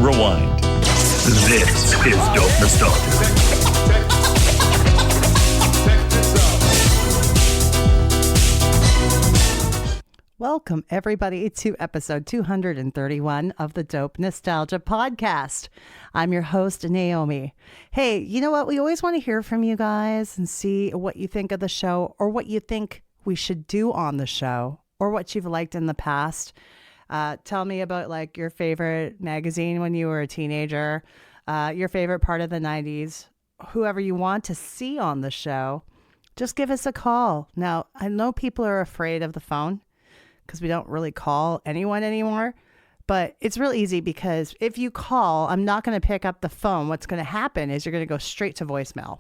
Rewind. This is Dope Nostalgia. Welcome, everybody, to episode 231 of the Dope Nostalgia podcast. I'm your host, Naomi. Hey, you know what? We always want to hear from you guys and see what you think of the show or what you think we should do on the show or what you've liked in the past. Tell me about like your favorite magazine when you were a teenager, your favorite part of the 90s, whoever you want to see on the show. Just give us a call. Now, I know people are afraid of the phone, because we don't really call anyone anymore. But it's real easy because if you call, I'm not going to pick up the phone. What's going to happen is you're going to go straight to voicemail.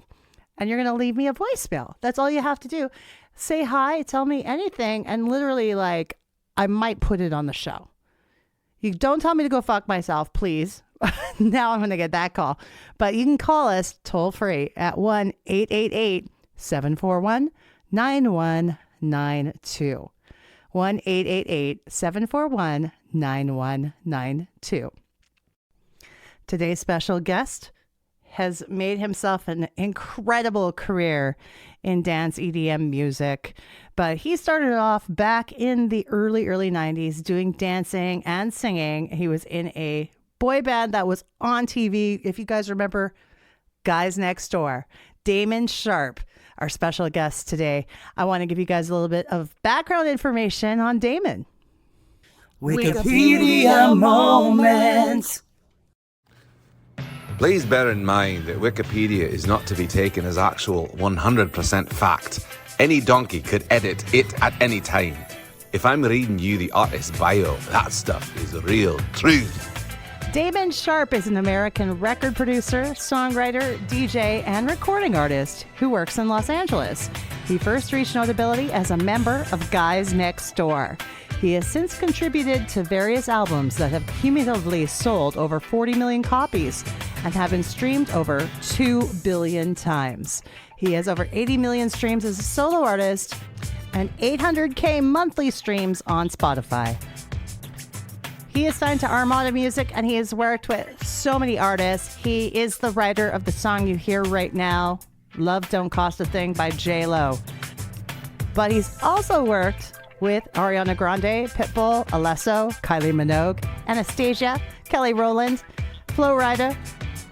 And you're going to leave me a voicemail. That's all you have to do. Say hi, tell me anything. And literally, like, I might put it on the show. You don't tell me to go fuck myself, please. Now I'm going to get that call. But you can call us toll free at 1-888-741-9192. 1-888-741-9192. Today's special guest has made himself an incredible career in dance EDM music, but he started off back in the early 90s doing dancing and singing. He was in a boy band that was on TV. If you guys remember Guys Next Door, Damon Sharpe. Our special guest today. I want to give you guys a little bit of background information on Damon. Wikipedia moment. Please bear in mind that Wikipedia is not to be taken as actual 100% fact. Any donkey could edit it at any time. If I'm reading you the artist's bio, that stuff is real truth. Damon Sharpe is an American record producer, songwriter, DJ, and recording artist who works in Los Angeles. He first reached notability as a member of Guys Next Door. He has since contributed to various albums that have cumulatively sold over 40 million copies and have been streamed over 2 billion times. He has over 80 million streams as a solo artist and 800K monthly streams on Spotify. He is signed to Armada Music, and he has worked with so many artists. He is the writer of the song you hear right now, Love Don't Cost a Thing by J-Lo. But he's also worked with Ariana Grande, Pitbull, Alesso, Kylie Minogue, Anastasia, Kelly Rowland, Flo Rida,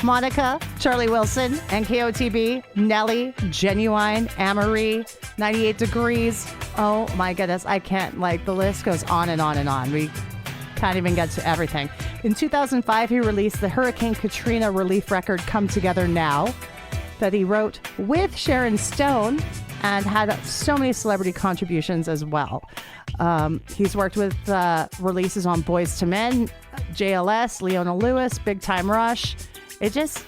Monica, Charlie Wilson, NKOTB, Nelly, Genuine, Amory, 98 Degrees. Oh my goodness, I can't, like, the list goes on and on and on. We can't even get to everything. In 2005, he released the Hurricane Katrina relief record Come Together Now that he wrote with Sharon Stone and had so many celebrity contributions as well. He's worked with releases on Boyz II Men, JLS, Leona Lewis, Big Time Rush. It's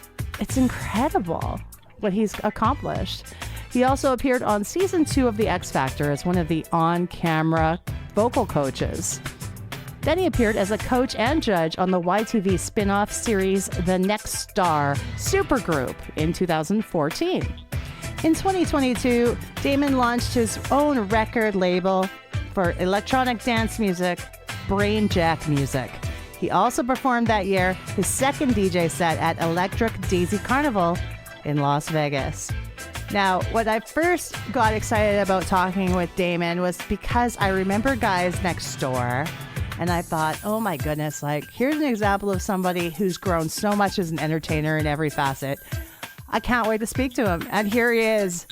incredible what he's accomplished. He also appeared on season 2 of The X Factor as one of the on-camera vocal coaches. Then he appeared as a coach and judge on the YTV spin-off series The Next Star Supergroup in 2014. In 2022, Damon launched his own record label for electronic dance music, BRAINJACK Music. He also performed that year his second DJ set at Electric Daisy Carnival in Las Vegas. Now, when I first got excited about talking with Damon was because I remember Guys Next Door. And I thought, oh my goodness, like, here's an example of somebody who's grown so much as an entertainer in every facet. I can't wait to speak to him. And here he is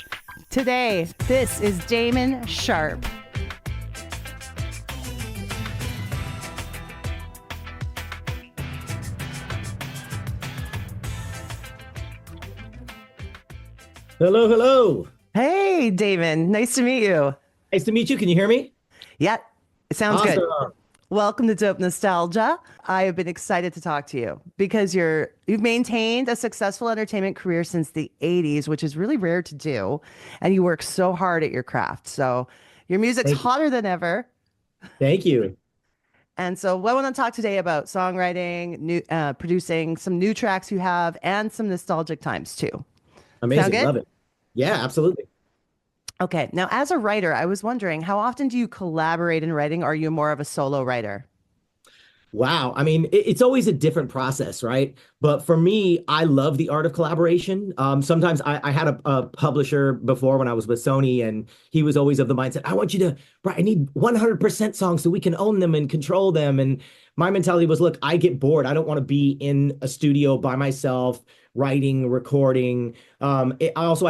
today. This is Damon Sharpe. Hello, hello. Hey, Damon. Nice to meet you. Nice to meet you. Can you hear me? Yeah, it sounds Awesome. good. Welcome to Dope Nostalgia. I have been excited to talk to you because you've maintained a successful entertainment career since the 80s, which is really rare to do. And you work so hard at your craft. So your music's hotter than ever. Thank you. And so I want to talk today about songwriting, producing some new tracks you have, and some nostalgic times too. Amazing. Love it. Yeah, absolutely. Okay. Now, as a writer, I was wondering, how often do you collaborate in writing? Or are you more of a solo writer? Wow. I mean, it's always a different process, right? But for me, I love the art of collaboration. Sometimes I had a publisher before when I was with Sony, and he was always of the mindset, I want you to, I need 100% songs so we can own them and control them. And my mentality was, look, I get bored. I don't want to be in a studio by myself, writing, recording. I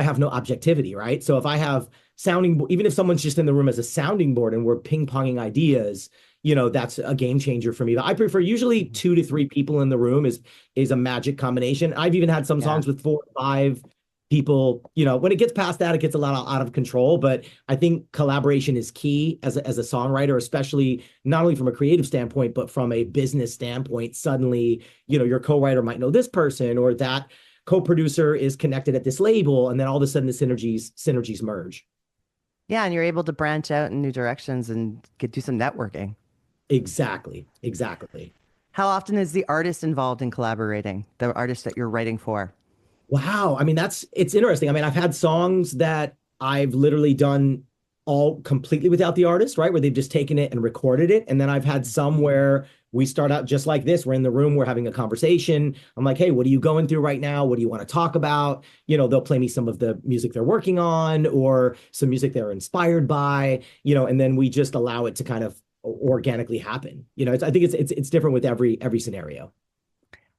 have no objectivity, right? So if I have sounding, even if someone's just in the room as a sounding board and we're ping-ponging ideas, that's a game changer for me. But I prefer usually 2 to 3 people in the room is a magic combination. I've even had some songs with 4 or 5 people. When it gets past that, it gets a lot out of control. But I think collaboration is key as a songwriter, especially not only from a creative standpoint, but from a business standpoint. Suddenly, your co-writer might know this person, or that co-producer is connected at this label, and then all of a sudden the synergies merge. Yeah, and you're able to branch out in new directions and do some networking. Exactly. How often is the artist involved in collaborating, the artist that you're writing for? Wow. I mean, it's interesting. I mean, I've had songs that I've literally done all completely without the artist, right? Where they've just taken it and recorded it. And then I've had some where we start out just like this. We're in the room, we're having a conversation. I'm like, hey, what are you going through right now? What do you want to talk about? They'll play me some of the music they're working on or some music they're inspired by, and then we just allow it to kind of organically happen. I think it's different with every scenario.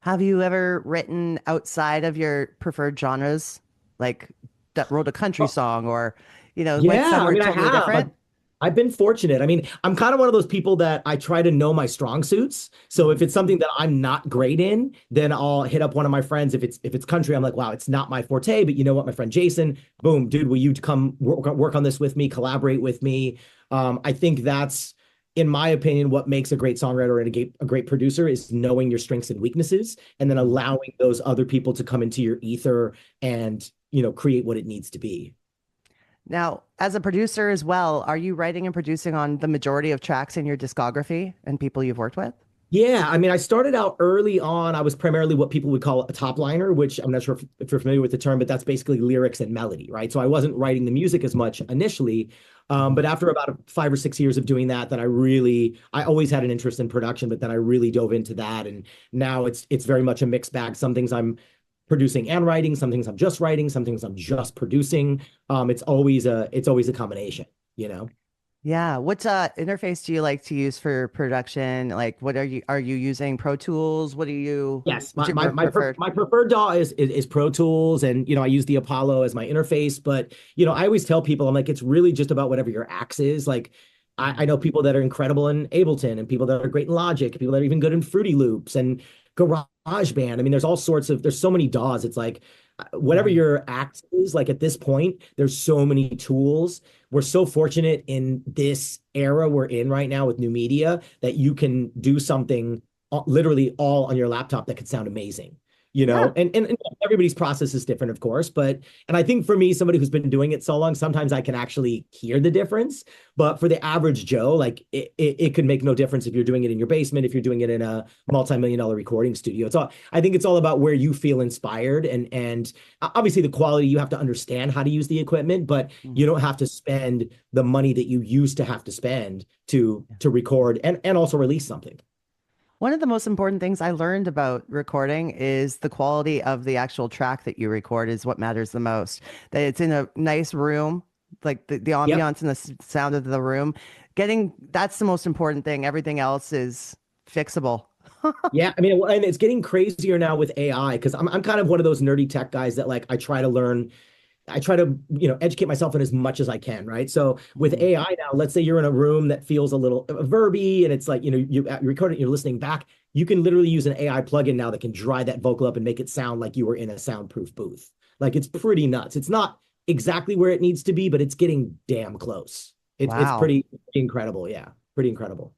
Have you ever written outside of your preferred genres, like that wrote a country song or, went somewhere totally different? I've been fortunate. I mean, I'm kind of one of those people that I try to know my strong suits. So if it's something that I'm not great in, then I'll hit up one of my friends. If it's country, I'm like, wow, it's not my forte, but you know what, my friend Jason, boom, dude, will you come work on this with me, collaborate with me? I think that's, in my opinion, what makes a great songwriter and a great producer is knowing your strengths and weaknesses, and then allowing those other people to come into your ether and, create what it needs to be. Now, as a producer as well, are you writing and producing on the majority of tracks in your discography and people you've worked with? Yeah, I mean, I started out early on. I was primarily what people would call a top liner, which I'm not sure if you're familiar with the term, but that's basically lyrics and melody, right? So I wasn't writing the music as much initially, but after about 5 or 6 years of doing that, then I always had an interest in production, but then I really dove into that, and now it's very much a mixed bag. Some things I'm producing and writing, some things I'm just writing, some things I'm just producing. It's always a combination, Yeah. What interface do you like to use for production? Like, what are you using Pro Tools? What do you? Yes, my preferred DAW is Pro Tools, and I use the Apollo as my interface. But I always tell people, I'm like, it's really just about whatever your axe is. Like, I know people that are incredible in Ableton, and people that are great in Logic, people that are even good in Fruity Loops and GarageBand. I mean, there's so many DAWs. It's like whatever your act is, like at this point, there's so many tools. We're so fortunate in this era we're in right now with new media that you can do something literally all on your laptop that could sound amazing. Yeah. And everybody's process is different, of course, and I think for me, somebody who's been doing it so long, sometimes I can actually hear the difference. But for the average Joe, like it could make no difference if you're doing it in your basement, if you're doing it in a multi-million-dollar recording studio. I think it's all about where you feel inspired, and obviously the quality, you have to understand how to use the equipment, but you don't have to spend the money that you used to have to spend to record and also release something. One of the most important things I learned about recording is the quality of the actual track that you record is what matters the most. That it's in a nice room, like the ambiance and the sound of the room. That's the most important thing. Everything else is fixable. Yeah, I mean, and it's getting crazier now with AI, because I'm kind of one of those nerdy tech guys that like I try to educate myself in as much as I can, right? So with AI now, let's say you're in a room that feels a little verby, and it's like, you record it, you're listening back. You can literally use an AI plugin now that can dry that vocal up and make it sound like you were in a soundproof booth. Like, it's pretty nuts. It's not exactly where it needs to be, but it's getting damn close. It's pretty incredible. Yeah, pretty incredible.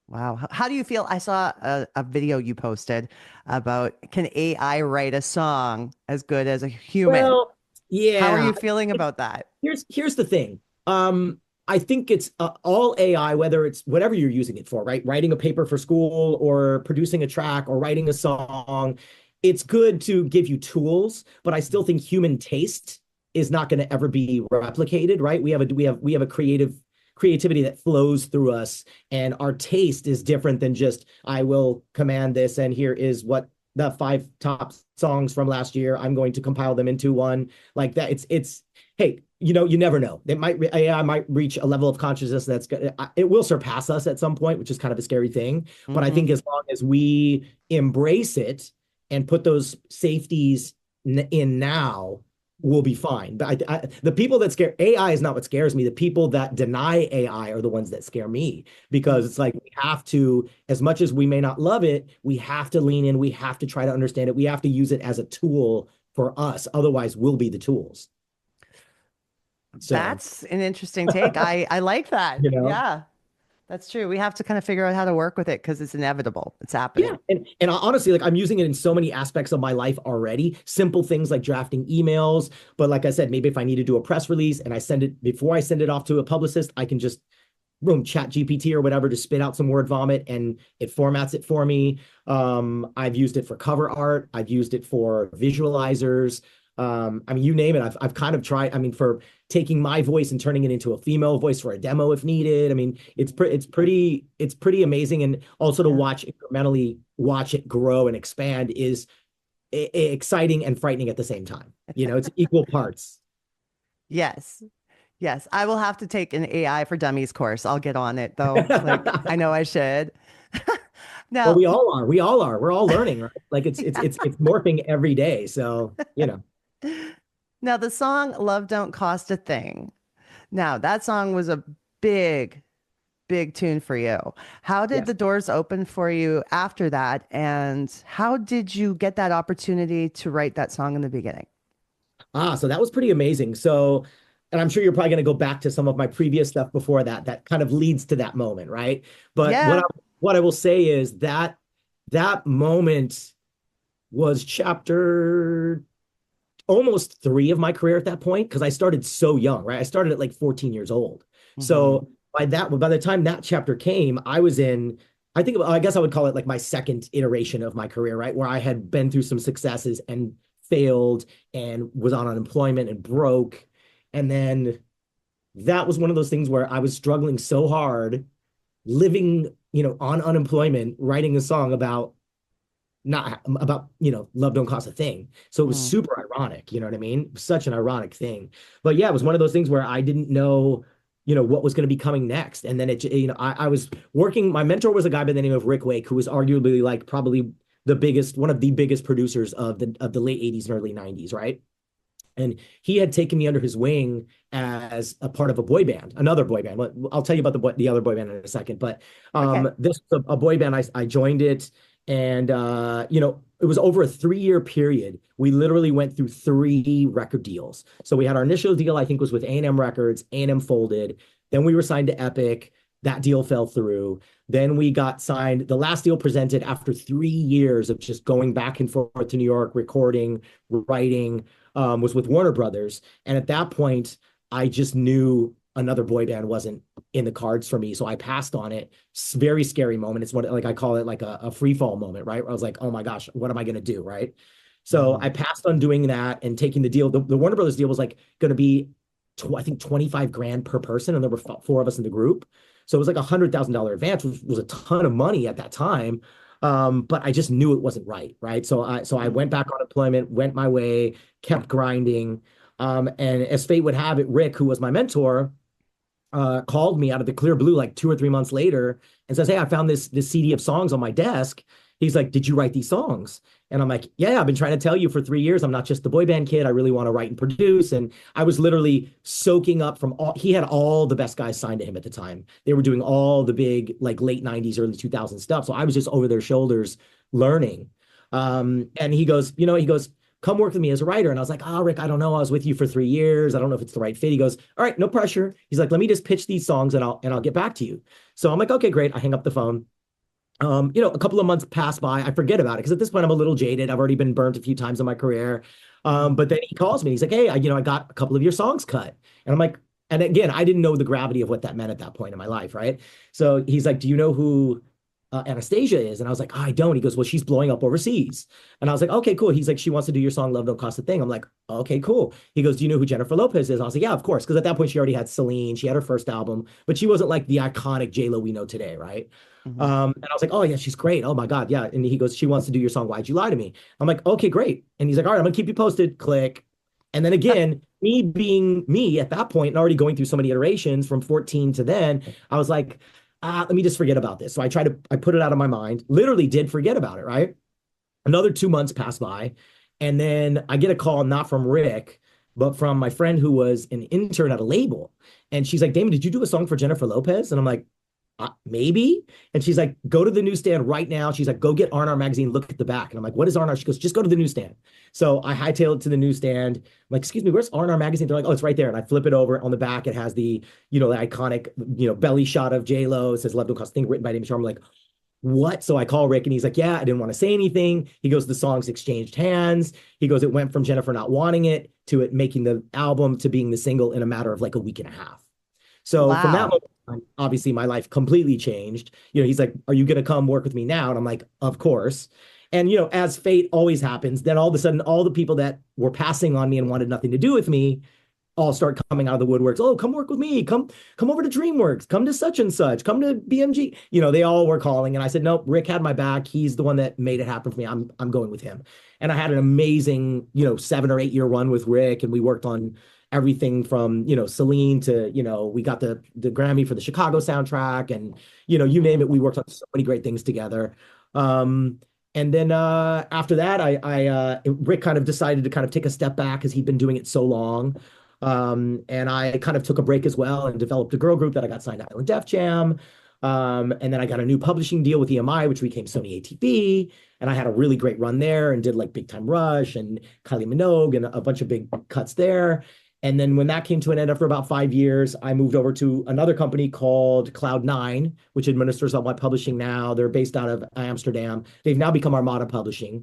Wow. How do you feel? I saw a video you posted about, can AI write a song as good as a human? Well, yeah. How are you feeling about that? Here's the thing. I think it's all AI, whether it's whatever you're using it for, right? Writing a paper for school or producing a track or writing a song. It's good to give you tools, but I still think human taste is not going to ever be replicated, right? We have a creative creativity that flows through us, and our taste is different than just I will command this and here is what the 5 top songs from last year, I'm going to compile them into one like that. It's hey, you know, you never know. AI might reach a level of consciousness that's good. It will surpass us at some point, which is kind of a scary thing. But I think as long as we embrace it and put those safeties in now, we'll be fine. But the people that scare AI is not what scares me. The people that deny AI are the ones that scare me, because it's like we have to, as much as we may not love it, we have to lean in. We have to try to understand it. We have to use it as a tool for us. Otherwise, we'll be the tools. So, that's an interesting take. I like that. you know? Yeah, that's true. We have to kind of figure out how to work with it because it's inevitable. It's happening. Yeah. And honestly, like I'm using it in so many aspects of my life already. Simple things like drafting emails. But like I said, maybe if I need to do a press release and I send it before I send it off to a publicist, I can just boom, chat GPT or whatever to spit out some word vomit and it formats it for me. I've used it for cover art. I've used it for visualizers. I mean, you name it. I've kind of tried, I mean, for taking my voice and turning it into a female voice for a demo if needed. I mean, it's pretty amazing. And also to incrementally watch it grow and expand is exciting and frightening at the same time. You know, it's equal parts. Yes. Yes. I will have to take an AI for Dummies course. I'll get on it though. Like I know I should. No. Well, we all are. We're all learning, right? Like it's morphing every day. So, you know. Now, the song Love Don't Cost a Thing. Now, that song was a big, big tune for you. How did the doors open for you after that? And how did you get that opportunity to write that song in the beginning? So that was pretty amazing. So, and I'm sure you're probably going to go back to some of my previous stuff before that, that kind of leads to that moment, right? But what I will say is that moment was chapter almost 3 of my career at that point, because I started so young, right? I started at like 14 years old. So by the time that chapter came, I was in, I guess I would call it like my second iteration of my career, right? Where I had been through some successes and failed and was on unemployment and broke. And then that was one of those things where I was struggling so hard, living, you know, on unemployment, writing a song about love don't cost a thing. So it was super ironic, you know what I mean? Such an ironic thing. But yeah, it was one of those things where I didn't know, you know, what was going to be coming next. And then I was working, my mentor was a guy by the name of Rick Wake, who was arguably like probably one of the biggest producers of the late 80s and early 90s, right? And he had taken me under his wing as a part of a boy band, another boy band. I'll tell you about the other boy band in a second. But this was a boy band. I joined it, and it was over a 3-year period. We literally went through 3 record deals. So we had our initial deal, I think, was with A&M Records. A&M folded. Then we were signed to Epic. That deal fell through. Then we got signed. The last deal presented after 3 years of just going back and forth to New York, recording, writing, was with Warner Brothers. And at that point, I just knew another boy band wasn't in the cards for me. So I passed on it. Very scary moment. It's what, like, I call it like a free fall moment, right? Where I was like, oh my gosh, what am I going to do? Right. So I passed on doing that and taking the deal. The Warner Brothers deal was like going to be, I think, 25 grand per person. And there were 4 of us in the group. So it was like $100,000 advance, which was a ton of money at that time. But I just knew it wasn't right. Right. So I went back on employment, went my way, kept grinding. And as fate would have it, Rick, who was my mentor, called me out of the clear blue like 2 or 3 months later and says, hey, I found this CD of songs on my desk. He's like, did you write these songs? And I'm like, yeah, I've been trying to tell you for 3 years. I'm not just the boy band kid. I really want to write and produce. And I was literally soaking up from he had all the best guys signed to him at the time. They were doing all the big, like, late 90s, early 2000s stuff. So I was just over their shoulders learning. And he goes, come work with me as a writer. And I was like, Rick, I don't know. I was with you for 3 years. I don't know if it's the right fit. He goes, all right, no pressure. He's like, let me just pitch these songs and I'll get back to you. So I'm like, okay, great. I hang up the phone. A couple of months pass by. I forget about it because at this point I'm a little jaded. I've already been burnt a few times in my career. But then he calls me. He's like, hey, I got a couple of your songs cut. And I'm like, and again, I didn't know the gravity of what that meant at that point in my life, right? So he's like, do you know who Anastasia is? And I was like, I don't. He goes, well, she's blowing up overseas. And I was like, okay, cool. He's like, she wants to do your song, Love Don't Cost a Thing. I'm like, okay, cool. He goes, do you know who Jennifer Lopez is? I was like, yeah, of course. Because at that point, she already had Celine. She had her first album, but she wasn't like the iconic J-Lo we know today, right? Mm-hmm. And I was like, oh, yeah, she's great. Oh, my God, yeah. And he goes, she wants to do your song, Why'd You Lie to Me? I'm like, okay, great. And he's like, all right, I'm going to keep you posted. Click. And then again, me being me at that point and already going through so many iterations from 14 to then, I was like, let me just forget about this. So I put it out of my mind, literally did forget about it, right? Another 2 months passed by. And then I get a call, not from Rick, but from my friend who was an intern at a label. And she's like, Damon, did you do a song for Jennifer Lopez? And I'm like, maybe. And she's like, go to the newsstand right now. She's like, go get R&R magazine, look at the back. And I'm like, what is R&R? She goes, just go to the newsstand. So I hightail it to the newsstand. I'm like, excuse me, where's R&R magazine? They're like, oh, it's right there. And I flip it over. On the back, it has the, the iconic, belly shot of J-Lo. It says Love Don't Cost a Thing, written by Damon Sharpe. I'm like, what? So I call Rick and he's like, yeah, I didn't want to say anything. He goes, the songs exchanged hands. He goes, it went from Jennifer not wanting it to it making the album to being the single in a matter of like a week and a half. So Wow. from that moment on, obviously my life completely changed. He's like, are you going to come work with me now? And I'm like, of course. And, as fate always happens, then all of a sudden, all the people that were passing on me and wanted nothing to do with me all start coming out of the woodworks. Oh, come work with me. Come over to DreamWorks. Come to such and such. Come to BMG. They all were calling. And I said, nope, Rick had my back. He's the one that made it happen for me. I'm going with him. And I had an amazing, 7 or 8 year run with Rick. And we worked on everything from, Celine to, we got the Grammy for the Chicago soundtrack and, you name it. We worked on so many great things together. And then after that, Rick kind of decided to kind of take a step back because he'd been doing it so long. And I kind of took a break as well and developed a girl group that I got signed to Island Def Jam. And then I got a new publishing deal with EMI, which became Sony ATV. And I had a really great run there and did like Big Time Rush and Kylie Minogue and a bunch of big cuts there. And then when that came to an end after about 5 years, I moved over to another company called Cloud9, which administers all my publishing now. They're based out of Amsterdam. They've now become Armada Publishing.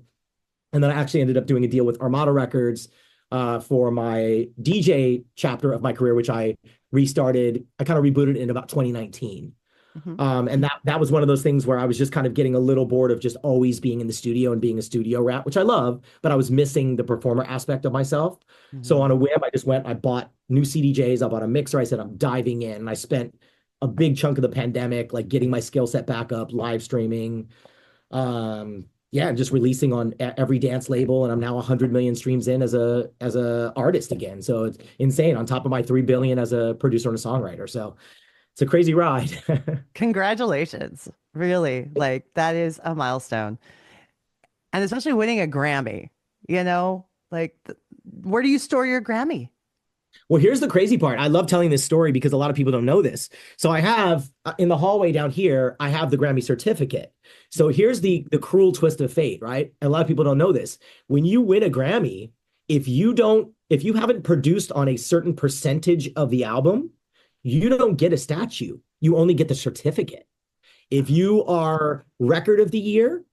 And then I actually ended up doing a deal with Armada Records for my DJ chapter of my career, which I restarted. I kind of rebooted in about 2019. Mm-hmm. And that was one of those things where I was just kind of getting a little bored of just always being in the studio and being a studio rat, which I love, but I was missing the performer aspect of myself. Mm-hmm. So on a whim, I bought new CDJs, I bought a mixer. I said, I'm diving in. And I spent a big chunk of the pandemic, like getting my skill set back up, live streaming, just releasing on every dance label. And I'm now 100 million streams in as a artist again. So it's insane on top of my 3 billion as a producer and a songwriter. So it's a crazy ride. Congratulations. Really. Like that is a milestone. And especially winning a Grammy, where do you store your Grammy? Well, here's the crazy part. I love telling this story because a lot of people don't know this. So I have in the hallway down here, I have the Grammy certificate. So here's the cruel twist of fate, right? A lot of people don't know this. When you win a Grammy, if you haven't produced on a certain percentage of the album, you don't get a statue. You only get the certificate. If you are record of the year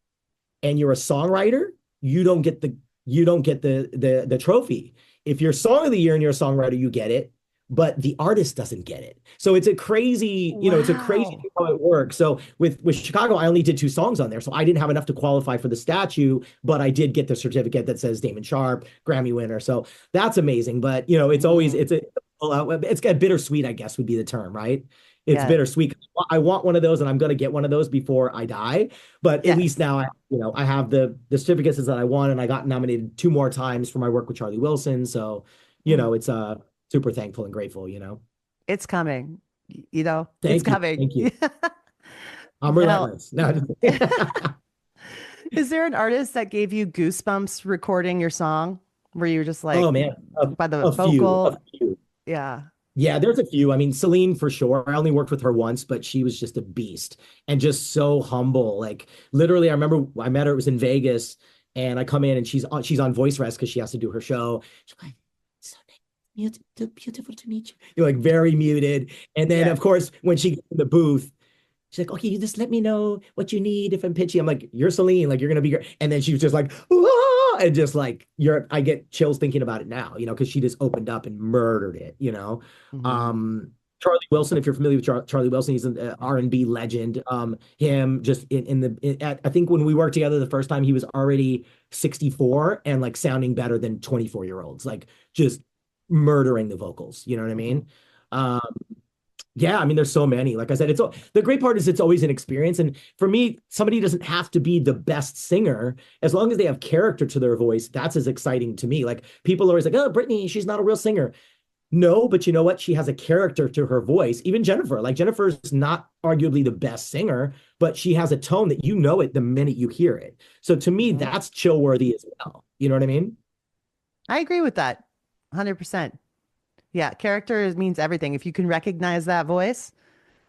and you're a songwriter, you don't get the trophy. If you're song of the year and you're a songwriter, you get it, but the artist doesn't get it. So it's a crazy, it's a crazy thing how it works. So with Chicago, I only did 2 songs on there. So I didn't have enough to qualify for the statue, but I did get the certificate that says Damon Sharpe, Grammy winner. So that's amazing. But it's always, it's got bittersweet, I guess would be the term, right? It's bittersweet. I want one of those and I'm going to get one of those before I die. But at least now I have the certificates that I won and I got nominated 2 more times for my work with Charlie Wilson. So, it's super thankful and grateful, It's coming, It's coming. Thank you. I'm relentless. No. Is there an artist that gave you goosebumps recording your song? Where you were just like, oh man, by the vocal? A few. Yeah. Yeah, there's a few. I mean, Celine for sure. I only worked with her once, but she was just a beast and just so humble. Like literally, I remember I met her, it was in Vegas, and I come in and she's on voice rest because she has to do her show. She's like, so beautiful to meet you. You're like very muted. And then of course, when she gets in the booth, she's like, okay, you just let me know what you need if I'm pitchy. I'm like, you're Celine, like you're gonna be great. And then she was just like, ah! And just like I get chills thinking about it now, because she just opened up and murdered it, Mm-hmm. Charlie Wilson, if you're familiar with Charlie Wilson, he's an R&B legend. Him just I think when we worked together the first time, he was already 64 and like sounding better than 24-year-olds, like just murdering the vocals. You know what I mean? Um, yeah, I mean, there's so many. Like I said, the great part is it's always an experience. And for me, somebody doesn't have to be the best singer as long as they have character to their voice. That's as exciting to me. Like people are always like, "Oh, Brittany, she's not a real singer." No, but you know what? She has a character to her voice. Even Jennifer, like Jennifer's not arguably the best singer, but she has a tone that you know it the minute you hear it. So to me, that's chill worthy as well. You know what I mean? I agree with that 100%. Yeah, character means everything. If you can recognize that voice,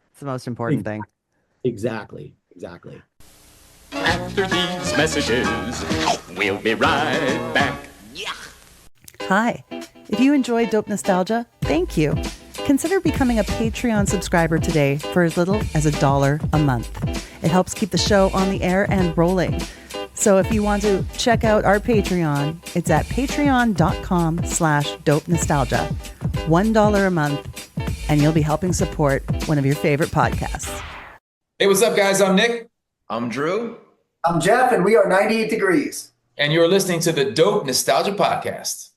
it's the most important thing. Exactly. Exactly. After these messages, we'll be right back. Hi. If you enjoyed Dope Nostalgia, thank you. Consider becoming a Patreon subscriber today for as little as $1 a month. It helps keep the show on the air and rolling. So if you want to check out our Patreon, it's at patreon.com/dope nostalgia. $1 a month, and you'll be helping support one of your favorite podcasts. Hey, what's up, guys? I'm Nick. I'm Drew. I'm Jeff, and we are 98 Degrees. And you're listening to the Dope Nostalgia Podcast.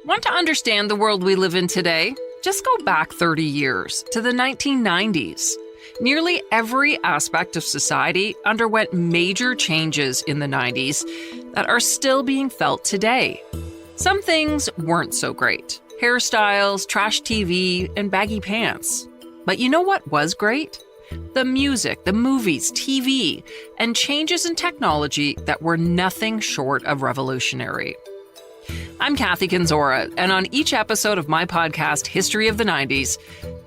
Want to understand the world we live in today? Just go back 30 years to the 1990s. Nearly every aspect of society underwent major changes in the 90s that are still being felt today. Some things weren't so great. Hairstyles, trash TV, and baggy pants. But you know what was great? The music, the movies, TV, and changes in technology that were nothing short of revolutionary. I'm Kathy Kinzora, and on each episode of my podcast, History of the 90s,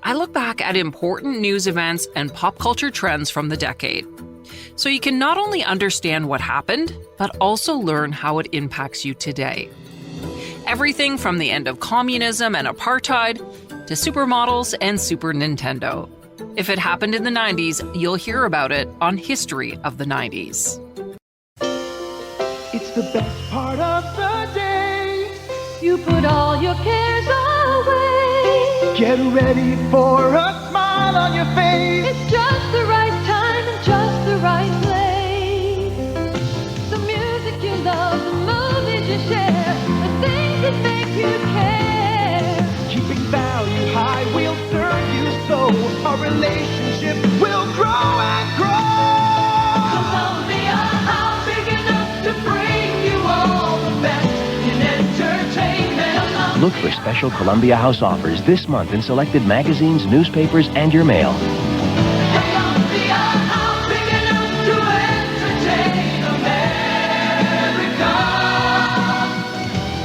I look back at important news events and pop culture trends from the decade. So you can not only understand what happened, but also learn how it impacts you today. Everything from the end of communism and apartheid to supermodels and Super Nintendo. If it happened in the 90s, you'll hear about it on History of the 90s. It's the best part of the day. You put all your cares away. Get ready for a smile on your face. It's just the right time and just the right place. The music you love, the movies you share, the things that make you care. Keeping value high will serve you so our relationship will grow and grow. Columbia House, big enough to bring you all the best in entertainment. Look for special Columbia House offers this month in selected magazines, newspapers, and your mail. Columbia House, big enough to entertain America.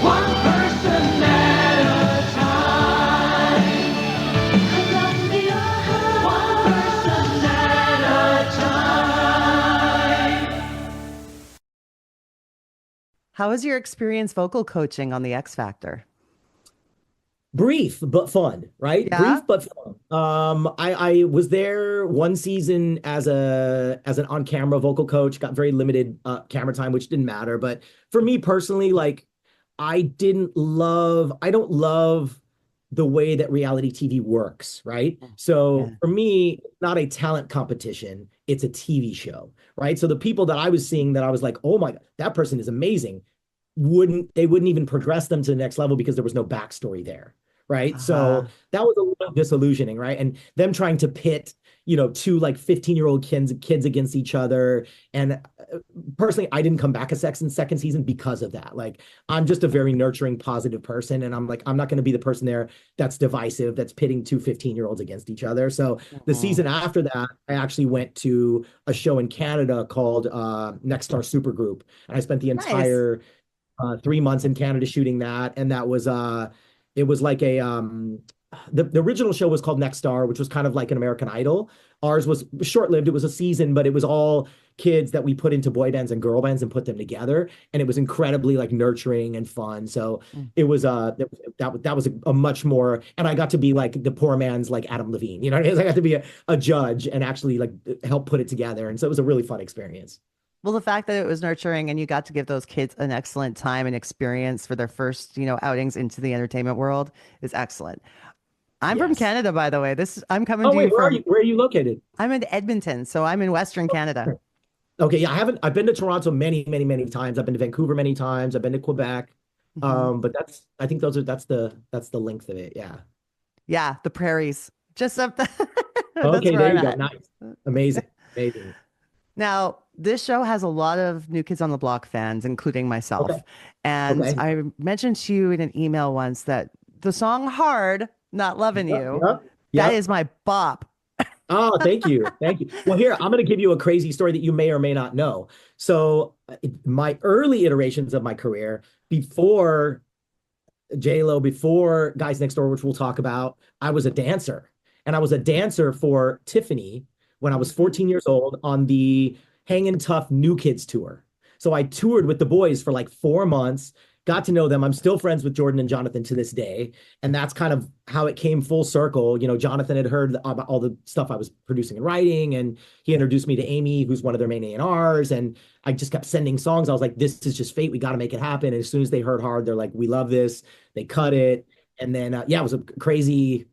One person at a time. Columbia House, one person at a time. How was your experience vocal coaching on The X Factor? Brief but fun, right? Yeah. Brief but fun. I was there one season as an on-camera vocal coach, got very limited camera time, which didn't matter. But for me personally, like I don't love the way that reality TV works, right? So for me, not a talent competition, it's a TV show, right? So the people that I was seeing that I was like, oh my God, that person is amazing, wouldn't even progress them to the next level because there was no backstory there. Right. So that was a little disillusioning. Right. And them trying to pit, two like 15-year-old kids against each other. And personally, I didn't come back a second season because of that. Like, I'm just a very nurturing, positive person. And I'm like, I'm not going to be the person there that's divisive, that's pitting two 15-year-olds against each other. So the season after that, I actually went to a show in Canada called Next Star Supergroup. And I spent the entire 3 months in Canada shooting that. And that was it was like the original show was called Next Star, which was kind of like an American Idol. Ours was short-lived. It was a season, but it was all kids that we put into boy bands and girl bands and put them together. And it was incredibly like nurturing and fun. So it was that was a much more, and I got to be like the poor man's like Adam Levine. You know what I mean? I got to be a judge and actually like help put it together. And so it was a really fun experience. Well, the fact that it was nurturing and you got to give those kids an excellent time and experience for their first, outings into the entertainment world is excellent. I'm from Yes. Canada, by the way. I'm coming Oh to wait, you from. where are you located? I'm in Edmonton, so I'm in Western Canada. Okay, yeah, I've been to Toronto many, many, many times. I've been to Vancouver many times. I've been to Quebec. Mhm. But I think that's the length of it. Yeah. Yeah, the prairies, just up the. That's Okay, where there I'm you go. at. Nice. Amazing. Amazing. Now, this show has a lot of New Kids on the Block fans, including myself. Okay. And Okay. I mentioned to you in an email once that the song Hard, Not Loving Yep. You, Yep. that Yep. is my bop. Oh, thank you. Thank you. Well, here, I'm going to give you a crazy story that you may or may not know. So, my early iterations of my career, before J-Lo, before Guys Next Door, which we'll talk about, I was a dancer. And I was a dancer for Tiffany when I was 14 years old on the Hangin' Tough New Kids tour. So I toured with the boys for like 4 months, got to know them. I'm still friends with Jordan and Jonathan to this day. And that's kind of how it came full circle. You know, Jonathan had heard about all the stuff I was producing and writing, and he introduced me to Amy, who's one of their main A&Rs. And I just kept sending songs. I was like, this is just fate. We got to make it happen. And as soon as they heard Hard, they're like, we love this. They cut it. And then, yeah, it was a crazy,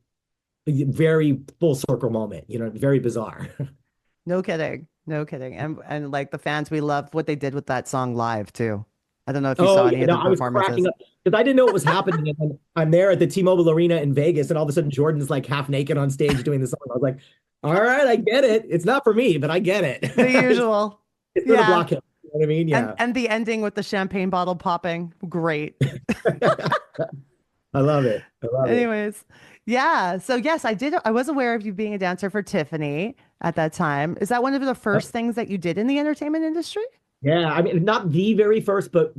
very full circle moment, you know, very bizarre. No kidding. No kidding. And like the fans, we love what they did with that song live too. I don't know if you saw Oh, any yeah, of no, the I was performances. cracking up because I didn't know what was happening. And then I'm there at the T-Mobile Arena in Vegas, and all of a sudden Jordan's like half naked on stage doing the song. I was like, all right, I get it. It's not for me, but I get it. The usual. It's for the Yeah. block him. You know what I mean? Yeah. And the ending with the champagne bottle popping. Great. I love it. I love it. Anyways, yeah. So yes, I did. I was aware of you being a dancer for Tiffany at that time. Is that one of the first things that you did in the entertainment industry? Yeah, I mean, not the very first, but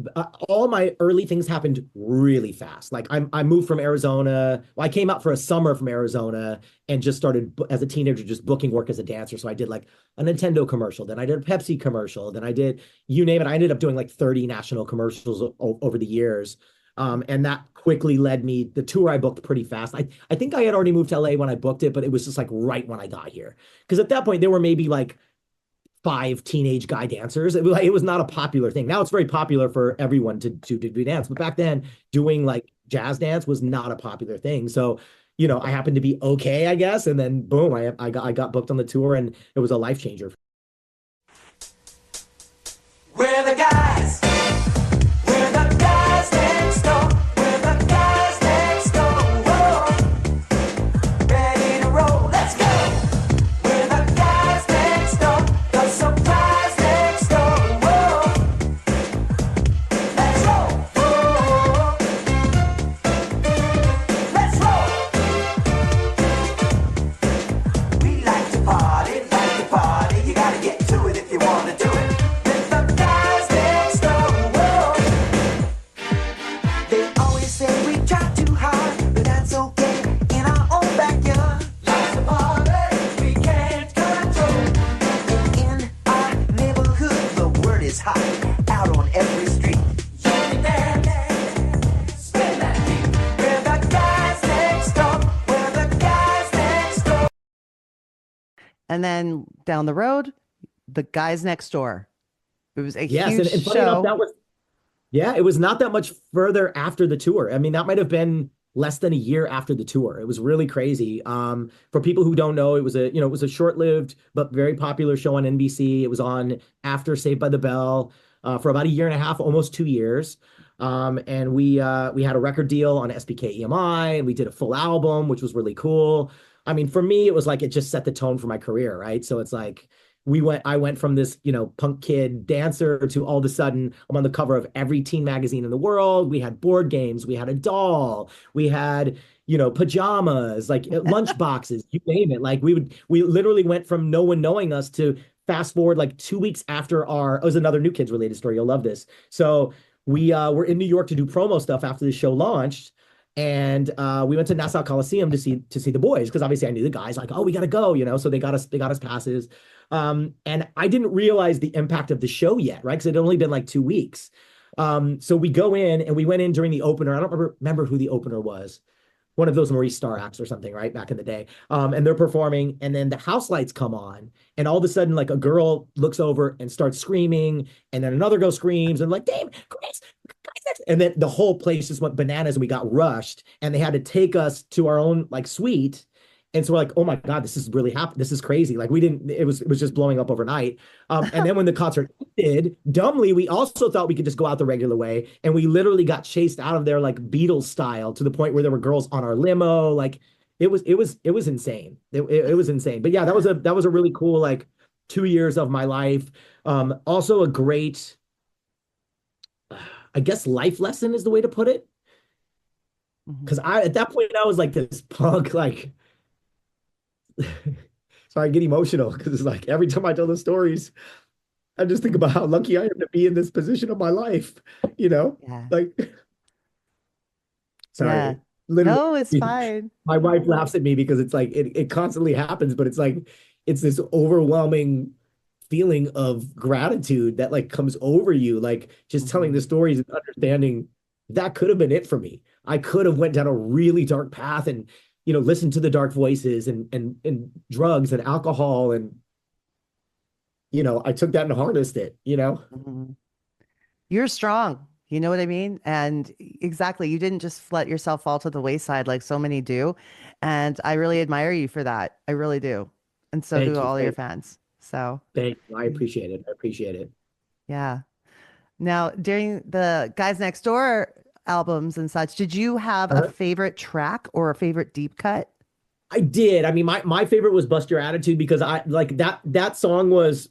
all my early things happened really fast. Like I moved from Arizona. Well, I came out for a summer from Arizona and just started as a teenager, just booking work as a dancer. So I did like a Nintendo commercial, then I did a Pepsi commercial, then I did, you name it. I ended up doing like 30 national commercials over the years. And that quickly led me, the tour I booked pretty fast. I think I had already moved to LA when I booked it, but it was just like right when I got here. Because at that point, there were maybe like 5 teenage guy dancers. It was not a popular thing. Now it's very popular for everyone to do dance. But back then, doing like jazz dance was not a popular thing. So, you know, I happened to be okay, I guess. And then boom, I got booked on the tour, and it was a life changer. We're the guys. We're the guys next door. We're the guys next door. Whoa. Ready to roll. Let's go. We're the guys next door. The surprise next door. Whoa. Let's roll. Whoa. Let's roll. We like to party, like to party. You gotta get to it if you wanna do it. Out on every street. You can dance, spin that beat. We're the guys next door. We're the guys next door. And then down the road, the guys next door. It was a Yes, huge and funny show. enough, it was not that much further after the tour. I mean, that might have been less than a year after the tour. It was really crazy. For people who don't know, it was a short-lived but very popular show on NBC. It was on after Saved by the Bell for about a year and a half, almost 2 years. And we had a record deal on SBK EMI, and we did a full album, which was really cool. I mean, for me, it was like it just set the tone for my career, right? So it's like I went from this, you know, punk kid dancer to all of a sudden I'm on the cover of every teen magazine in the world. We had board games, we had a doll, we had, you know, pajamas, like lunch boxes, you name it. Like we literally went from no one knowing us to fast forward like 2 weeks after it was another New Kids related story. You'll love this. So we were in New York to do promo stuff after the show launched. And we went to Nassau Coliseum to see the boys, because obviously I knew the guys, like, oh, we gotta go, you know. So they got us passes. And I didn't realize the impact of the show yet, right? Because it had only been like 2 weeks. So we go in, and we went in during the opener. I don't remember who the opener was. One of those Maurice Starr acts or something, right? Back in the day. And they're performing, and then the house lights come on, and all of a sudden, like, a girl looks over and starts screaming, and then another girl screams, and like, Damon, Grace, guys, And then the whole place just went bananas and we got rushed and they had to take us to our own like suite. And so we're like, oh my God, this is really happening. This is crazy. Like it was just blowing up overnight. And then when the concert ended, dumbly, we also thought we could just go out the regular way. And we literally got chased out of there like Beatles style to the point where there were girls on our limo. Like it was insane. It was insane. But yeah, that was a really cool, like 2 years of my life. Also a great, I guess life lesson is the way to put it. Because at that point I was like this punk, like, so I get emotional because it's like every time I tell the stories, I just think about how lucky I am to be in this position of my life, like, sorry. Yeah. Literally, No, it's fine. My wife laughs at me because it's like, it constantly happens, but it's like, it's this overwhelming feeling of gratitude that like comes over you, like just telling the stories and understanding that could have been it for me. I could have went down a really dark path and listen to the dark voices and drugs and alcohol. And, I took that and harnessed it, You're strong. You know what I mean? And exactly. You didn't just let yourself fall to the wayside like so many do. And I really admire you for that. I really do. And so do all your fans. So thank you. I appreciate it. Yeah. Now, during the Guys Next Door albums and such, did you have a favorite track or a favorite deep cut? I did. I mean, my favorite was Bust Your Attitude because I like that song was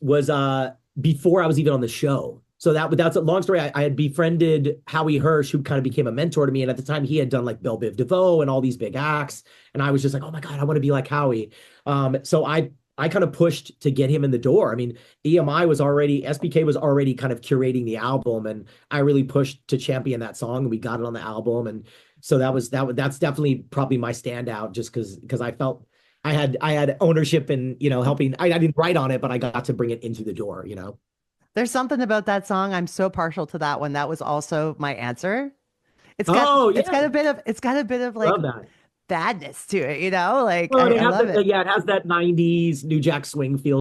before I was even on the show. So that's a long story. I had befriended Howie Hirsch, who kind of became a mentor to me. And at the time he had done like Belle Biv DeVoe and all these big acts. And I was just like, oh my God, I want to be like Howie. So I kind of pushed to get him in the door. I mean, SBK was already kind of curating the album, and I really pushed to champion that song, and we got it on the album. And so that's definitely probably my standout, just because I felt I had ownership and helping. I didn't write on it, but I got to bring it into the door. There's something about that song. I'm so partial to that one. That was also my answer. It's got a bit of like badness to it, like well, I love it. Yeah, it has that 90s New Jack Swing feel.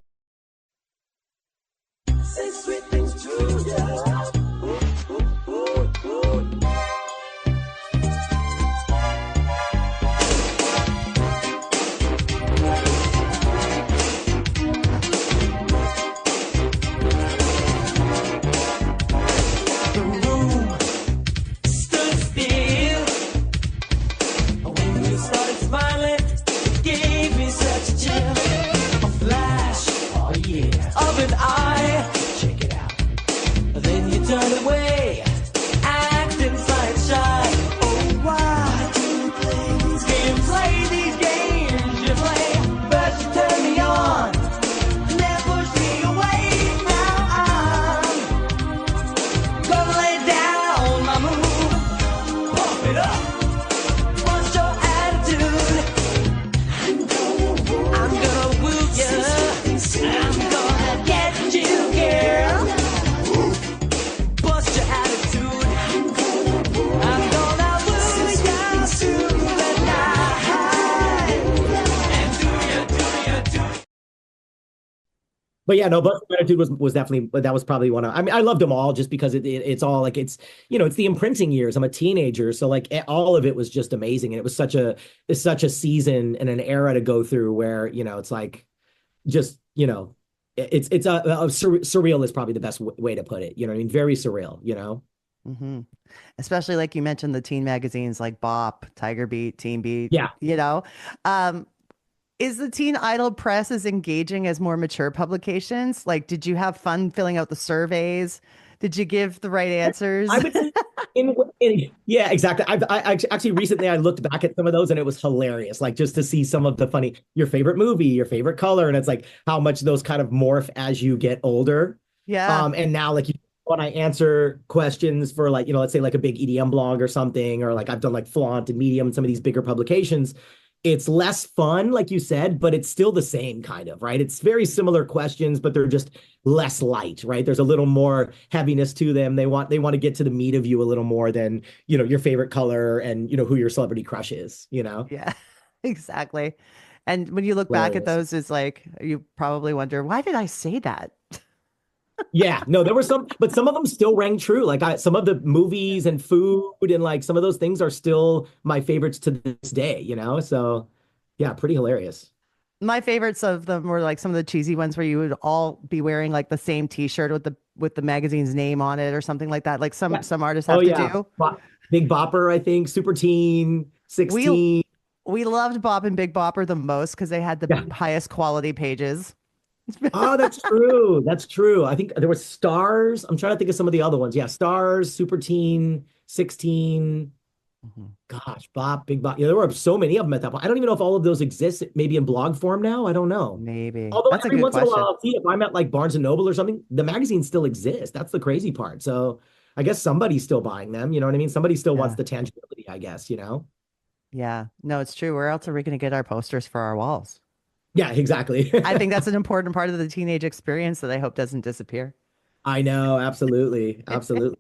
But yeah, no, but Attitude was definitely, that was probably one of, I mean, I loved them all just because it's all like, it's the imprinting years. I'm a teenager. So like all of it was just amazing. And it was such a season and an era to go through where, it's like, just, it's surreal is probably the best way to put it. You know what I mean? Very surreal, Mm-hmm. Especially like you mentioned the teen magazines like Bop, Tiger Beat, Teen Beat. Yeah. Is the Teen Idol press as engaging as more mature publications? Like, did you have fun filling out the surveys? Did you give the right answers? I would say yeah, exactly. I actually recently I looked back at some of those and it was hilarious. Like just to see some of the funny, your favorite movie, your favorite color, and it's like how much those kind of morph as you get older. Yeah. And now like when I answer questions for like, let's say like a big EDM blog or something, or like I've done like Flaunt and Medium, some of these bigger publications. It's less fun, like you said, but it's still the same kind of, right? It's very similar questions, but they're just less light, right? There's a little more heaviness to them. They want to get to the meat of you a little more than, your favorite color and, who your celebrity crush is, Yeah, exactly. And when you look back at those, it's like, you probably wonder, why did I say that? Yeah, no, there were some, but some of them still rang true. Like some of the movies and food and like some of those things are still my favorites to this day, you know? So yeah, pretty hilarious. My favorites of them were like some of the cheesy ones where you would all be wearing like the same t-shirt with the magazine's name on it or something like that. Like Yeah. some artists Oh have to yeah. do. Big Bopper, I think, Super Teen, We 16. we loved Bop and Big Bopper the most because they had the Yeah. highest quality pages. Oh, that's true. That's true. I think there was Stars. I'm trying to think of some of the other ones. Yeah, Stars, Super Teen, 16. Gosh, Bop, Big Bop. Yeah, there were so many of them at that point. I don't even know if all of those exist maybe in blog form now. I don't know. Maybe. Although That's a every good once in a question. while I'll see if I'm at like Barnes and Noble or something, the magazines still exist. That's the crazy part. So I guess somebody's still buying them. You know what I mean? Somebody still wants Yeah. the tangibility, I guess, you know? Yeah. No, it's true. Where else are we going to get our posters for our walls? Yeah, exactly. I think that's an important part of the teenage experience that I hope doesn't disappear. I know, absolutely. Absolutely.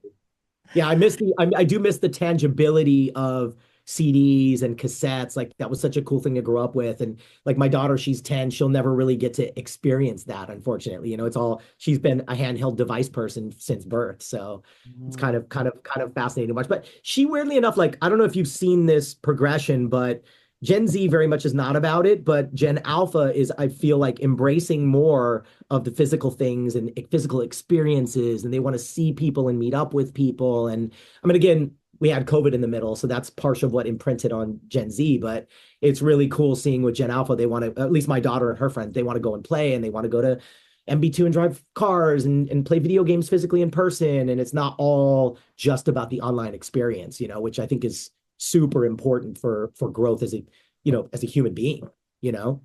Yeah, I do miss the tangibility of CDs and cassettes. Like that was such a cool thing to grow up with. And like my daughter, she's 10, she'll never really get to experience that, unfortunately. You know, she's been a handheld device person since birth. So it's kind of fascinating to watch. But she weirdly enough, like, I don't know if you've seen this progression, but Gen Z very much is not about it, but Gen Alpha is, I feel like, embracing more of the physical things and physical experiences, and they want to see people and meet up with people. And I mean, again, we had COVID in the middle, so that's partial of what imprinted on Gen Z, but it's really cool seeing with Gen Alpha, they want to, at least my daughter and her friends, they want to go and play, and they want to go to MB2 and drive cars and play video games physically in person. And it's not all just about the online experience, you know, which I think is super important for growth as a, you know, as a human being, you know?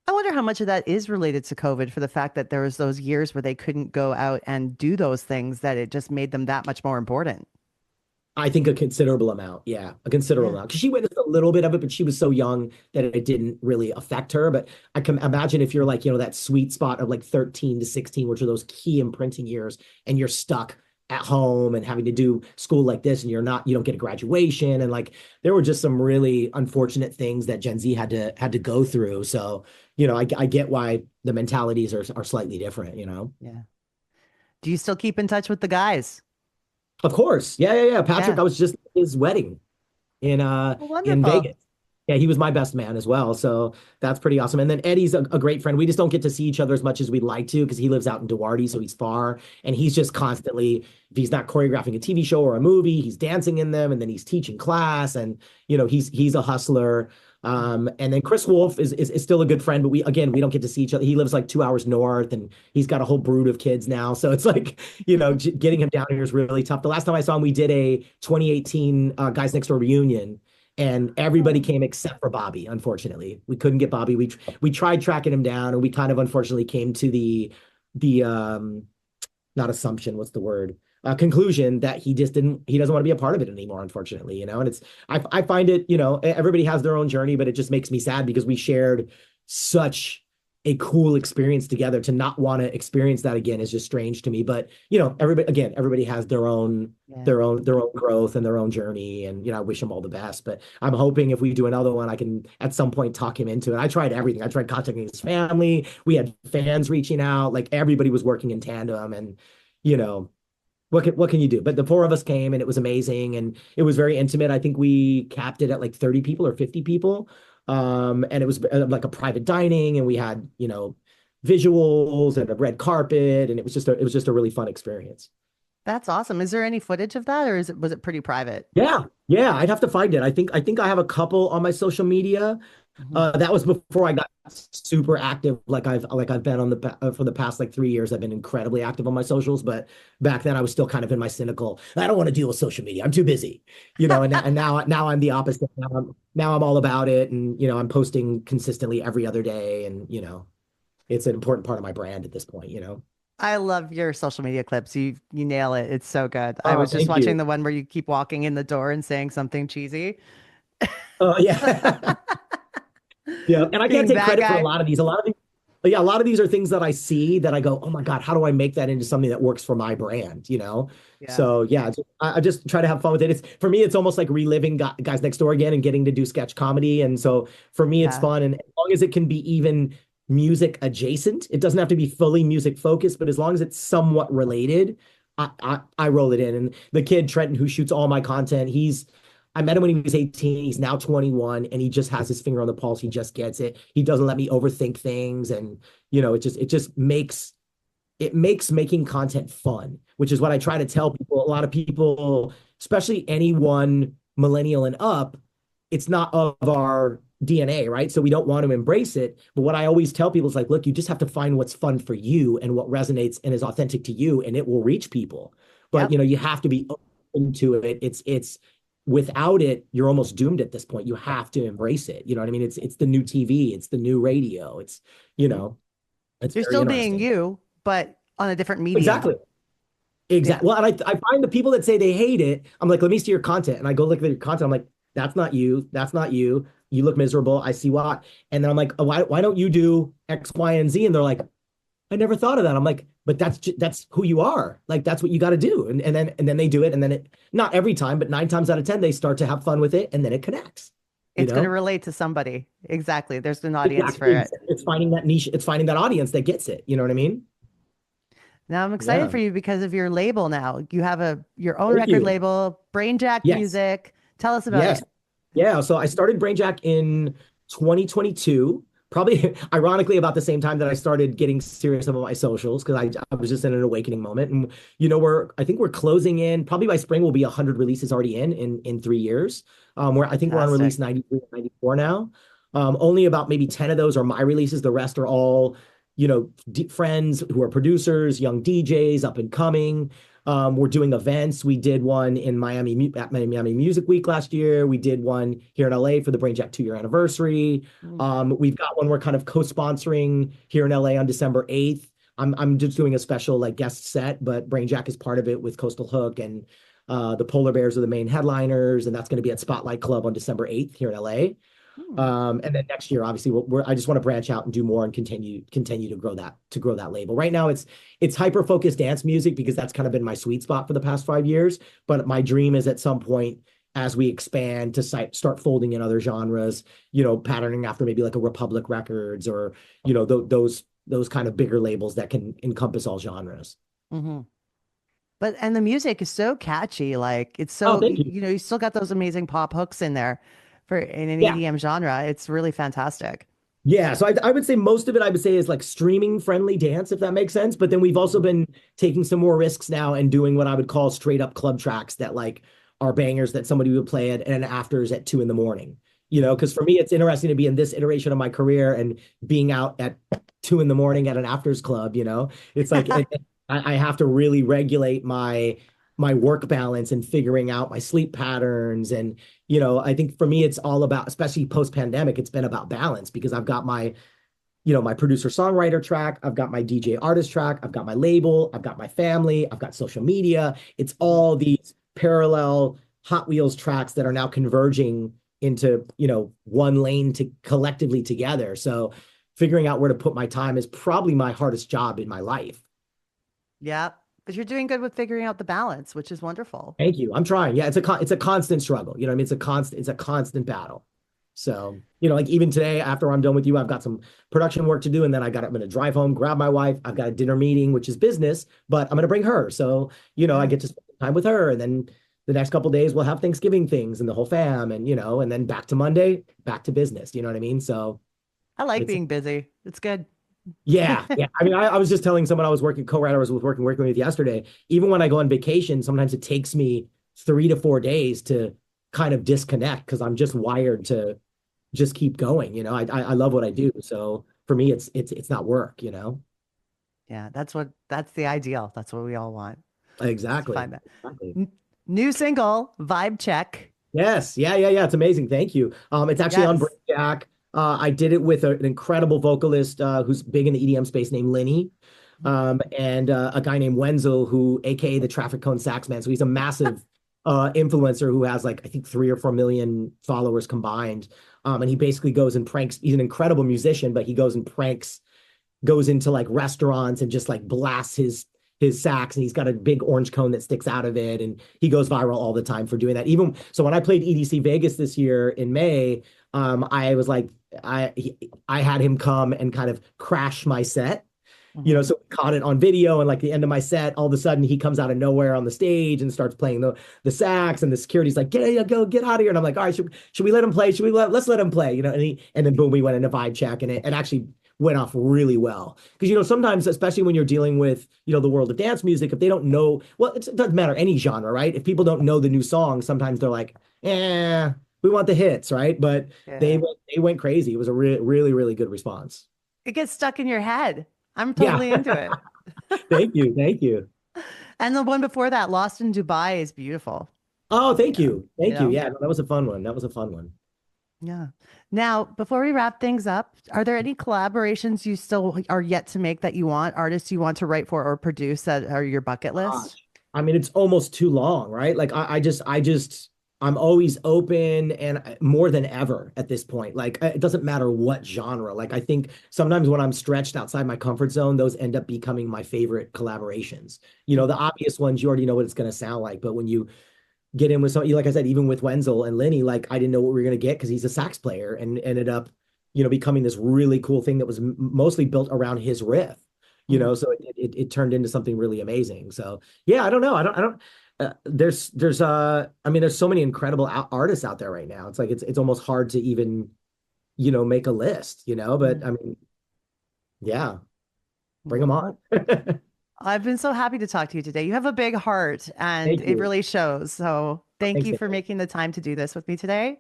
I wonder how much of that is related to COVID for the fact that there was those years where they couldn't go out and do those things that it just made them that much more important. I think a considerable amount. Yeah, a considerable amount. Because she witnessed a little bit of it, but she was so young that it didn't really affect her. But I can imagine if you're like, you know, that sweet spot of like 13 to 16, which are those key imprinting years, and you're stuck at home and having to do school like this, and you don't get a graduation. And like, there were just some really unfortunate things that Gen Z had to go through. So, you know, I get why the mentalities are slightly different, you know? Yeah. Do you still keep in touch with the guys? Of course. Yeah. Patrick, Yeah. I was just at his wedding in Wonderful. Vegas. Yeah, he was my best man as well. So that's pretty awesome. And then Eddie's a great friend. We just don't get to see each other as much as we'd like to because he lives out in Duarte, so he's far. And he's just constantly, if he's not choreographing a TV show or a movie, he's dancing in them, and then he's teaching class. And, you know, he's a hustler. And then Chris Wolf is still a good friend, but we don't get to see each other. He lives like 2 hours north, and he's got a whole brood of kids now. So it's like, you know, getting him down here is really tough. The last time I saw him, we did a 2018 Guys Next Door reunion, and everybody came except for Bobby. Unfortunately, we couldn't get Bobby. We tried tracking him down, and we kind of unfortunately came to the not assumption, what's the word? Conclusion that he doesn't want to be a part of it anymore, unfortunately, you know. And I find it, you know, everybody has their own journey, but it just makes me sad because we shared such a cool experience together. To not want to experience that again is just strange to me. But, you know, everybody has their own growth and their own journey, and, you know, I wish him all the best. But I'm hoping if we do another one, I can at some point talk him into it. I tried everything. I tried contacting his family. We had fans reaching out. Like, everybody was working in tandem, and, you know, what can you do? But the four of us came, and it was amazing, and it was very intimate. I think we capped it at like 30 people or 50 people. And it was like a private dining, and we had, you know, visuals and a red carpet, and it was just a really fun experience. That's awesome. Is there any footage of that, or was it pretty private? Yeah, I'd have to find it. I think I have a couple on my social media. That was before I got super active. Like I've been on for the past like 3 years. I've been incredibly active on my socials, but back then I was still kind of in my cynical, I don't want to deal with social media, I'm too busy, you know. And now I'm the opposite. Now I'm all about it, and, you know, I'm posting consistently every other day, and, you know, it's an important part of my brand at this point, you know. I love your social media clips. You nail it. It's so good. I was just watching the one where you keep walking in the door and saying something cheesy. Oh yeah. Yeah, and I can't take credit for a lot of these. A lot of these are things that I see that I go, oh my God, how do I make that into something that works for my brand, you know? Yeah. So yeah, I just try to have fun with it. For me, it's almost like reliving Guys Next Door again and getting to do sketch comedy. And so for me, it's fun. And as long as it can be even music adjacent. It doesn't have to be fully music focused, but as long as it's somewhat related, I roll it in. And the kid Trenton, who shoots all my content, I met him when he was 18. He's now 21, and he just has his finger on the pulse. He just gets it. He doesn't let me overthink things, and it just makes making content fun, which is what I try to tell people. A lot of people, especially anyone millennial and up, it's not of our DNA, right? So we don't want to embrace it. But what I always tell people is like, look, you just have to find what's fun for you and what resonates and is authentic to you, and it will reach people. But you have to be open to it. It's without it, you're almost doomed at this point. You have to embrace it. You know what I mean? It's the new TV, it's the new radio. It's you're still being you, but on a different medium. Exactly. Yeah. Well, and I find the people that say they hate it, I'm like, let me see your content. And I go look at your content. I'm like, that's not you. That's not you. You look miserable. I see why. And then I'm like, oh, why don't you do X, Y, and Z? And they're like, I never thought of that. I'm like, but that's who you are. Like, that's what you got to do. And then they do it. And then it, not every time, but 9 times out of 10, they start to have fun with it. And then it connects. It's going to relate to somebody. Exactly. There's an audience for it. It's finding that niche. It's finding that audience that gets it. You know what I mean? Now I'm excited for you because of your label. Now you have your own record label, BRAINJACK Music. Tell us about it. Yeah. So I started BRAINJACK in 2022, probably ironically about the same time that I started getting serious about my socials, because I was just in an awakening moment. And I think we're closing in, probably by spring will be 100 releases already in 3 years. We're on release 93 and 94 now. Only about maybe 10 of those are my releases. The rest are all friends who are producers, young DJs, up and coming. We're doing events. We did one in Miami Music Week last year. We did one here in LA for the BRAINJACK 2-year anniversary. We've got one we're kind of co-sponsoring here in LA on December 8th. I'm just doing a special guest set, but BRAINJACK is part of it with Coastal Hook, and the Polar Bears are the main headliners, and that's going to be at Spotlight Club on December 8th here in LA. And then next year, obviously, I just want to branch out and do more and continue to grow that label. Right now, it's hyper focused dance music because that's kind of been my sweet spot for the past 5 years. But my dream is at some point, as we expand, to start folding in other genres. Patterning after maybe like a Republic Records or those kind of bigger labels that can encompass all genres. Mm-hmm. And the music is so catchy. Like it's so you still got those amazing pop hooks in there. In an EDM genre, it's really fantastic. Yeah, so I would say most of it, I would say, is like streaming friendly dance, if that makes sense. But then we've also been taking some more risks now and doing what I would call straight up club tracks that are bangers that somebody would play at an afters at 2 a.m. Because for me, it's interesting to be in this iteration of my career and being out at 2 a.m. at an afters club. It's like I have to really regulate my work balance and figuring out my sleep patterns. And, I think for me, it's all about, especially post-pandemic, it's been about balance, because I've got my producer songwriter track, I've got my DJ artist track, I've got my label, I've got my family, I've got social media. It's all these parallel Hot Wheels tracks that are now converging into, one lane collectively together. So figuring out where to put my time is probably my hardest job in my life. Yeah. But you're doing good with figuring out the balance, which is wonderful. Thank you. I'm trying. Yeah, it's a constant struggle. You know what I mean? It's a constant battle. So, even today, after I'm done with you, I've got some production work to do, and then I'm going to drive home, grab my wife. I've got a dinner meeting, which is business, but I'm going to bring her. So, I get to spend time with her, and then the next couple of days we'll have Thanksgiving things and the whole fam, and and then back to Monday, back to business. You know what I mean? So I like being busy. It's good. Yeah. I mean, I was just telling someone I was working with yesterday. Even when I go on vacation, sometimes it takes me 3 to 4 days to kind of disconnect, because I'm just wired to just keep going. I love what I do. So for me, it's not work. Yeah, that's the ideal. That's what we all want. Exactly. Find that. New single, Vibe Check. Yes. Yeah. It's amazing. Thank you. It's actually on BRAINJACK. I did it with an incredible vocalist who's big in the EDM space named Linny, and a guy named Wenzel, who, aka the Traffic Cone Sax Man. So he's a massive influencer who has I think 3 or 4 million followers combined. And he basically goes and pranks. He's an incredible musician, but he goes into restaurants and just blasts his sax, and he's got a big orange cone that sticks out of it, and he goes viral all the time for doing that. Even so, when I played EDC Vegas this year in May, I was like, I had him come and kind of crash my set. So we caught it on video, and like the end of my set, all of a sudden he comes out of nowhere on the stage and starts playing the sax, and the security's like, get out of here. And I'm like, all right, should we let him play? Let's let him play, and then boom, we went into vibe check, and it actually went off really well. Because, sometimes, especially when you're dealing with, the world of dance music, if they don't know, well, it doesn't matter any genre, right? If people don't know the new song, sometimes they're like, we want the hits, right? But they went crazy. It was a really, really good response. It gets stuck in your head. I'm totally into it. Thank you. And the one before that, Lost in Dubai, is beautiful. Oh, thank you. Thank you. Yeah, that was a fun one. Yeah. Now, before we wrap things up, are there any collaborations you still are yet to make that you want, artists you want to write for or produce that are your bucket list? I mean, it's almost too long, right? Like I'm always open, and more than ever at this point. Like, it doesn't matter what genre. Like, I think sometimes when I'm stretched outside my comfort zone, those end up becoming my favorite collaborations. The obvious ones, you already know what it's going to sound like. But when you get in with somebody, like I said, even with Wenzel and Lenny, like, I didn't know what we were going to get because he's a sax player, and ended up, becoming this really cool thing that was mostly built around his riff. So it turned into something really amazing. So yeah, I don't know. There's so many incredible artists out there right now. It's like it's almost hard to even make a list, but I mean, yeah, bring them on. I've been so happy to talk to you today. You have a big heart, and it really shows. So thank you for making the time to do this with me today.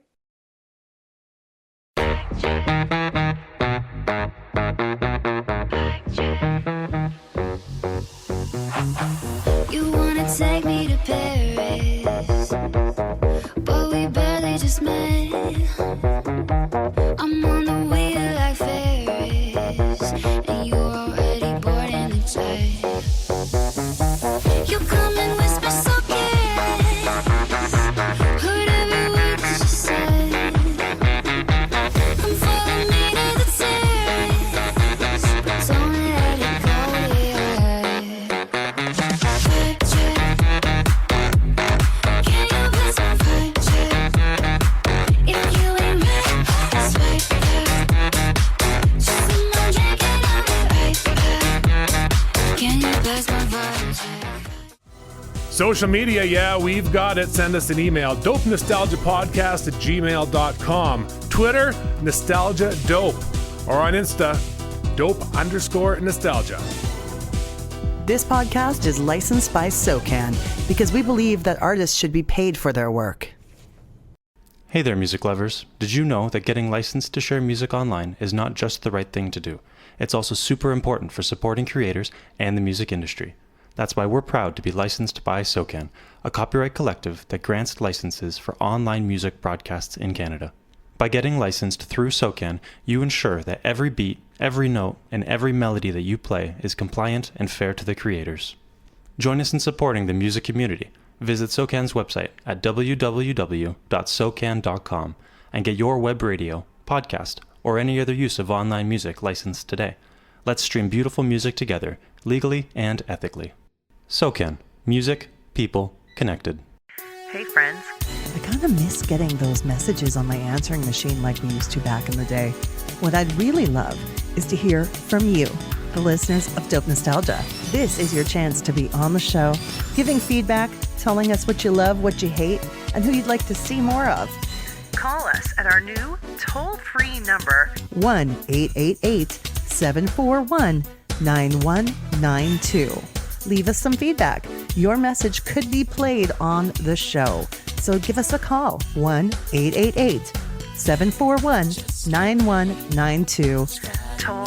You wanna take me to Paris, but we barely just met. I'm on the wheel like Ferris, and you're already boarding the jet. You come and whisper so careless, heard every word that you said. I'm following me to the terrace, but don't let it go to your head. Social media, yeah, we've got it. Send us an email, dopenostalgiapodcast@gmail.com. Twitter, Nostalgia Dope. Or on Insta, dope_nostalgia. This podcast is licensed by SOCAN because we believe that artists should be paid for their work. Hey there, music lovers. Did you know that getting licensed to share music online is not just the right thing to do? It's also super important for supporting creators and the music industry. That's why we're proud to be licensed by SOCAN, a copyright collective that grants licenses for online music broadcasts in Canada. By getting licensed through SOCAN, you ensure that every beat, every note, and every melody that you play is compliant and fair to the creators. Join us in supporting the music community. Visit SOCAN's website at www.socan.com and get your web radio, podcast, or any other use of online music licensed today. Let's stream beautiful music together, legally and ethically. SOCAN. Music, people, connected. Hey friends. I kind of miss getting those messages on my answering machine like we used to back in the day. What I'd really love is to hear from you, the listeners of Dope Nostalgia. This is your chance to be on the show, giving feedback, telling us what you love, what you hate, and who you'd like to see more of. Call us at our new toll-free number, 1-888-741-9192. Leave us some feedback. Your message could be played on the show. So give us a call, 1-888-741-9192. Toll